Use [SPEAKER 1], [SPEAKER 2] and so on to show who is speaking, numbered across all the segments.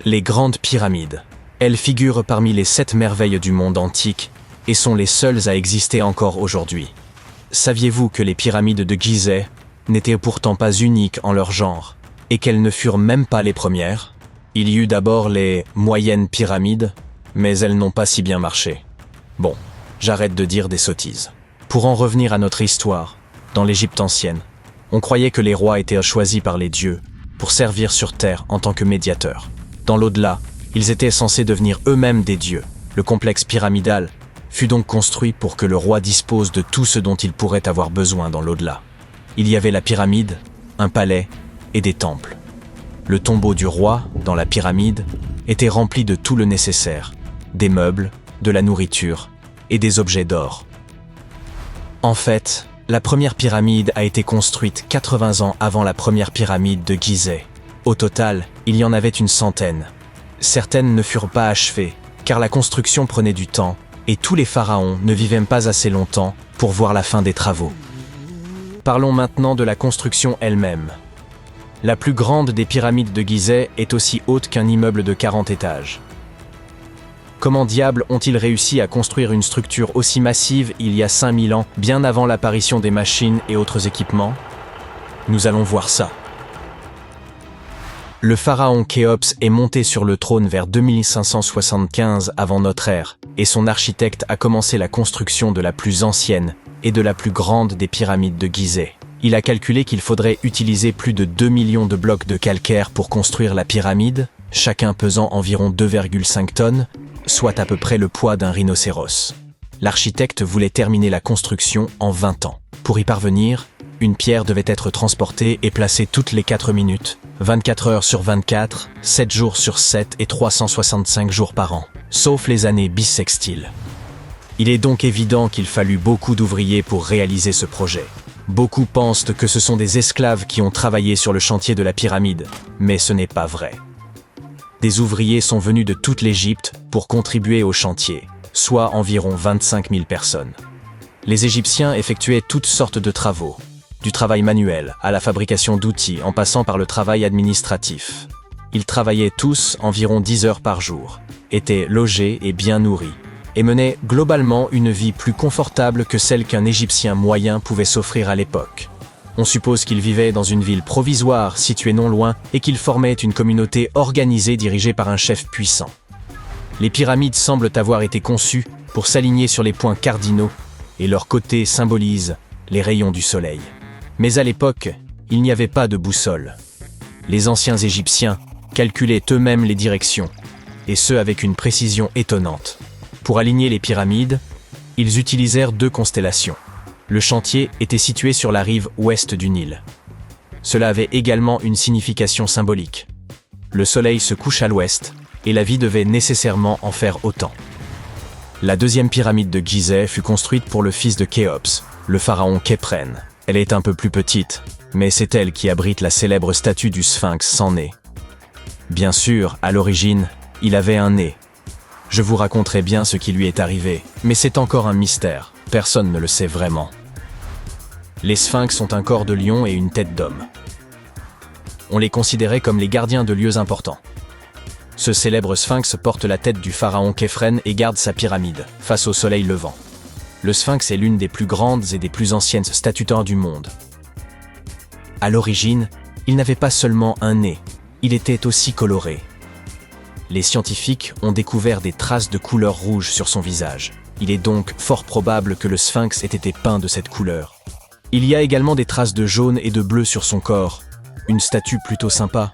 [SPEAKER 1] Les grandes pyramides. Elles figurent parmi les 7 merveilles du monde antique et sont les seules à exister encore aujourd'hui. Saviez-vous que les pyramides de Gizeh n'étaient pourtant pas uniques en leur genre et qu'elles ne furent même pas les premières? Il y eut d'abord les moyennes pyramides, mais elles n'ont pas si bien marché. Bon, j'arrête de dire des sottises. Pour en revenir à notre histoire, dans l'Égypte ancienne, on croyait que les rois étaient choisis par les dieux pour servir sur terre en tant que médiateurs. Dans l'au-delà, ils étaient censés devenir eux-mêmes des dieux. Le complexe pyramidal fut donc construit pour que le roi dispose de tout ce dont il pourrait avoir besoin dans l'au-delà. Il y avait la pyramide, un palais et des temples. Le tombeau du roi, dans la pyramide, était rempli de tout le nécessaire, des meubles, de la nourriture et des objets d'or. En fait, la première pyramide a été construite 80 ans avant la première pyramide de Gizeh. Au total, il y en avait une centaine. Certaines ne furent pas achevées, car la construction prenait du temps, et tous les pharaons ne vivaient pas assez longtemps pour voir la fin des travaux. Parlons maintenant de la construction elle-même. La plus grande des pyramides de Gizeh est aussi haute qu'un immeuble de 40 étages. Comment diable ont-ils réussi à construire une structure aussi massive il y a 5000 ans, bien avant l'apparition des machines et autres équipements? Nous allons voir ça. Le pharaon Khéops est monté sur le trône vers 2575 avant notre ère, et son architecte a commencé la construction de la plus ancienne et de la plus grande des pyramides de Gizeh. Il a calculé qu'il faudrait utiliser plus de 2 millions de blocs de calcaire pour construire la pyramide, chacun pesant environ 2,5 tonnes, soit à peu près le poids d'un rhinocéros. L'architecte voulait terminer la construction en 20 ans. Pour y parvenir, une pierre devait être transportée et placée toutes les 4 minutes, 24 heures sur 24, 7 jours sur 7 et 365 jours par an, sauf les années bissextiles. Il est donc évident qu'il fallut beaucoup d'ouvriers pour réaliser ce projet. Beaucoup pensent que ce sont des esclaves qui ont travaillé sur le chantier de la pyramide, mais ce n'est pas vrai. Des ouvriers sont venus de toute l'Égypte pour contribuer au chantier, soit environ 25 000 personnes. Les Égyptiens effectuaient toutes sortes de travaux, du travail manuel à la fabrication d'outils en passant par le travail administratif. Ils travaillaient tous environ 10 heures par jour, étaient logés et bien nourris, et menaient globalement une vie plus confortable que celle qu'un Égyptien moyen pouvait s'offrir à l'époque. On suppose qu'ils vivaient dans une ville provisoire située non loin et qu'ils formaient une communauté organisée dirigée par un chef puissant. Les pyramides semblent avoir été conçues pour s'aligner sur les points cardinaux et leurs côtés symbolisent les rayons du soleil. Mais à l'époque, il n'y avait pas de boussole. Les anciens Égyptiens calculaient eux-mêmes les directions, et ce avec une précision étonnante. Pour aligner les pyramides, ils utilisèrent 2 constellations. Le chantier était situé sur la rive ouest du Nil. Cela avait également une signification symbolique. Le soleil se couche à l'ouest, et la vie devait nécessairement en faire autant. La deuxième pyramide de Gizeh fut construite pour le fils de Khéops, le pharaon Khéphren. Elle est un peu plus petite, mais c'est elle qui abrite la célèbre statue du Sphinx sans nez. Bien sûr, à l'origine, il avait un nez. Je vous raconterai bien ce qui lui est arrivé, mais c'est encore un mystère. Personne ne le sait vraiment. Les sphinx ont un corps de lion et une tête d'homme. On les considérait comme les gardiens de lieux importants. Ce célèbre sphinx porte la tête du pharaon Khéphren et garde sa pyramide, face au soleil levant. Le sphinx est l'une des plus grandes et des plus anciennes statues d'or du monde. À l'origine, il n'avait pas seulement un nez, il était aussi coloré. Les scientifiques ont découvert des traces de couleur rouge sur son visage. Il est donc fort probable que le sphinx ait été peint de cette couleur. Il y a également des traces de jaune et de bleu sur son corps. Une statue plutôt sympa.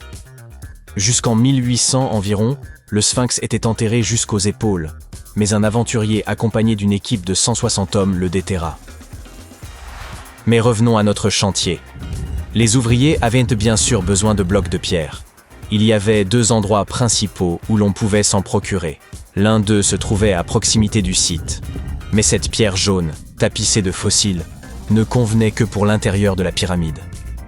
[SPEAKER 1] Jusqu'en 1800 environ, le sphinx était enterré jusqu'aux épaules, mais un aventurier accompagné d'une équipe de 160 hommes le déterra. Mais revenons à notre chantier. Les ouvriers avaient bien sûr besoin de blocs de pierre. Il y avait 2 endroits principaux où l'on pouvait s'en procurer. L'un d'eux se trouvait à proximité du site. Mais cette pierre jaune, tapissée de fossiles, ne convenait que pour l'intérieur de la pyramide.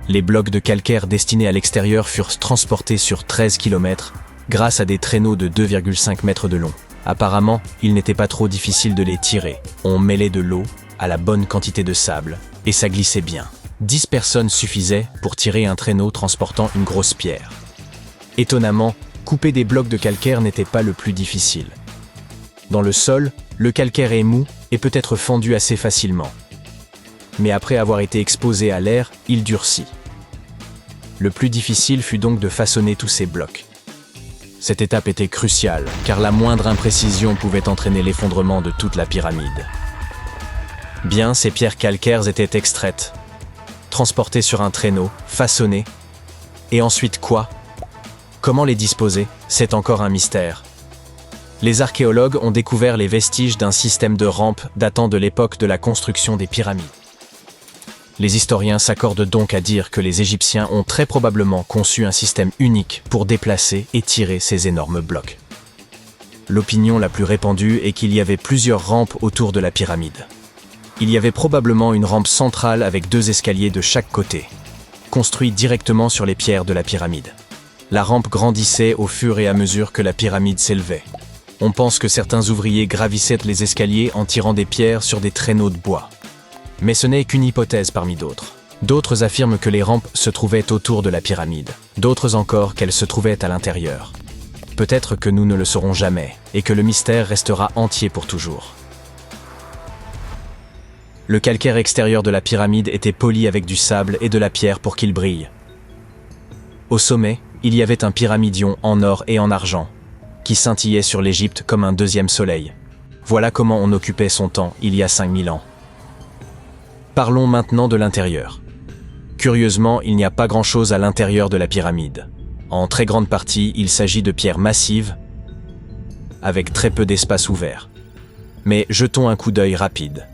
[SPEAKER 1] Les blocs de calcaire destinés à l'extérieur furent transportés sur 13 km grâce à des traîneaux de 2,5 mètres de long. Apparemment, il n'était pas trop difficile de les tirer. On mêlait de l'eau à la bonne quantité de sable, et ça glissait bien. 10 personnes suffisaient pour tirer un traîneau transportant une grosse pierre. Étonnamment, couper des blocs de calcaire n'était pas le plus difficile. Dans le sol, le calcaire est mou et peut être fendu assez facilement. Mais après avoir été exposé à l'air, il durcit. Le plus difficile fut donc de façonner tous ces blocs. Cette étape était cruciale, car la moindre imprécision pouvait entraîner l'effondrement de toute la pyramide. Bien, ces pierres calcaires étaient extraites, transportées sur un traîneau, façonnées. Et ensuite quoi? Comment les disposer? C'est encore un mystère. Les archéologues ont découvert les vestiges d'un système de rampes datant de l'époque de la construction des pyramides. Les historiens s'accordent donc à dire que les Égyptiens ont très probablement conçu un système unique pour déplacer et tirer ces énormes blocs. L'opinion la plus répandue est qu'il y avait plusieurs rampes autour de la pyramide. Il y avait probablement une rampe centrale avec 2 escaliers de chaque côté, construits directement sur les pierres de la pyramide. La rampe grandissait au fur et à mesure que la pyramide s'élevait. On pense que certains ouvriers gravissaient les escaliers en tirant des pierres sur des traîneaux de bois. Mais ce n'est qu'une hypothèse parmi d'autres. D'autres affirment que les rampes se trouvaient autour de la pyramide. D'autres encore qu'elles se trouvaient à l'intérieur. Peut-être que nous ne le saurons jamais, et que le mystère restera entier pour toujours. Le calcaire extérieur de la pyramide était poli avec du sable et de la pierre pour qu'il brille. Au sommet, il y avait un pyramidion en or et en argent, qui scintillait sur l'Égypte comme un deuxième soleil. Voilà comment on occupait son temps il y a 5000 ans. Parlons maintenant de l'intérieur. Curieusement, il n'y a pas grand-chose à l'intérieur de la pyramide. En très grande partie, il s'agit de pierres massives, avec très peu d'espace ouvert. Mais jetons un coup d'œil rapide.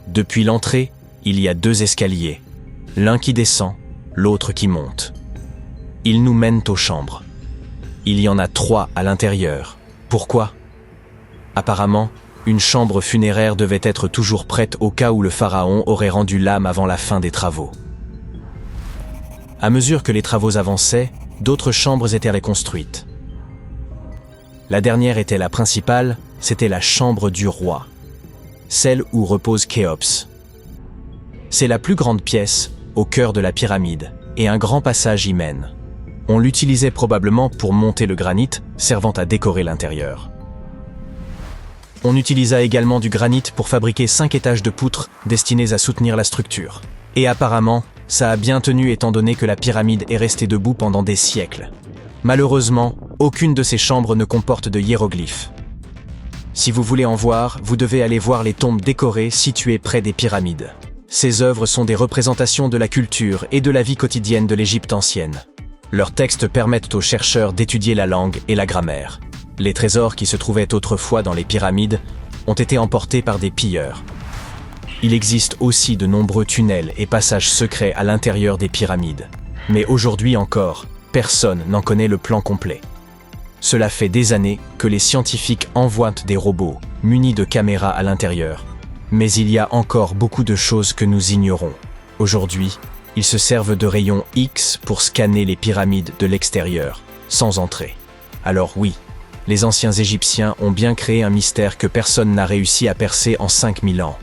[SPEAKER 1] Depuis l'entrée, il y a 2 escaliers, l'un qui descend, l'autre qui monte. Ils nous mènent aux chambres. Il y en a 3 à l'intérieur. Pourquoi? Apparemment, une chambre funéraire devait être toujours prête au cas où le pharaon aurait rendu l'âme avant la fin des travaux. À mesure que les travaux avançaient, d'autres chambres étaient reconstruites. La dernière était la principale, c'était la chambre du roi, celle où repose Khéops. C'est la plus grande pièce, au cœur de la pyramide, et un grand passage y mène. On l'utilisait probablement pour monter le granit, servant à décorer l'intérieur. On utilisa également du granit pour fabriquer 5 étages de poutres destinés à soutenir la structure. Et apparemment, ça a bien tenu étant donné que la pyramide est restée debout pendant des siècles. Malheureusement, aucune de ces chambres ne comporte de hiéroglyphes. Si vous voulez en voir, vous devez aller voir les tombes décorées situées près des pyramides. Ces œuvres sont des représentations de la culture et de la vie quotidienne de l'Égypte ancienne. Leurs textes permettent aux chercheurs d'étudier la langue et la grammaire. Les trésors qui se trouvaient autrefois dans les pyramides ont été emportés par des pilleurs. Il existe aussi de nombreux tunnels et passages secrets à l'intérieur des pyramides. Mais aujourd'hui encore, personne n'en connaît le plan complet. Cela fait des années que les scientifiques envoient des robots munis de caméras à l'intérieur. Mais il y a encore beaucoup de choses que nous ignorons. Aujourd'hui, ils se servent de rayons X pour scanner les pyramides de l'extérieur, sans entrer. Alors oui, les anciens Égyptiens ont bien créé un mystère que personne n'a réussi à percer en 5000 ans.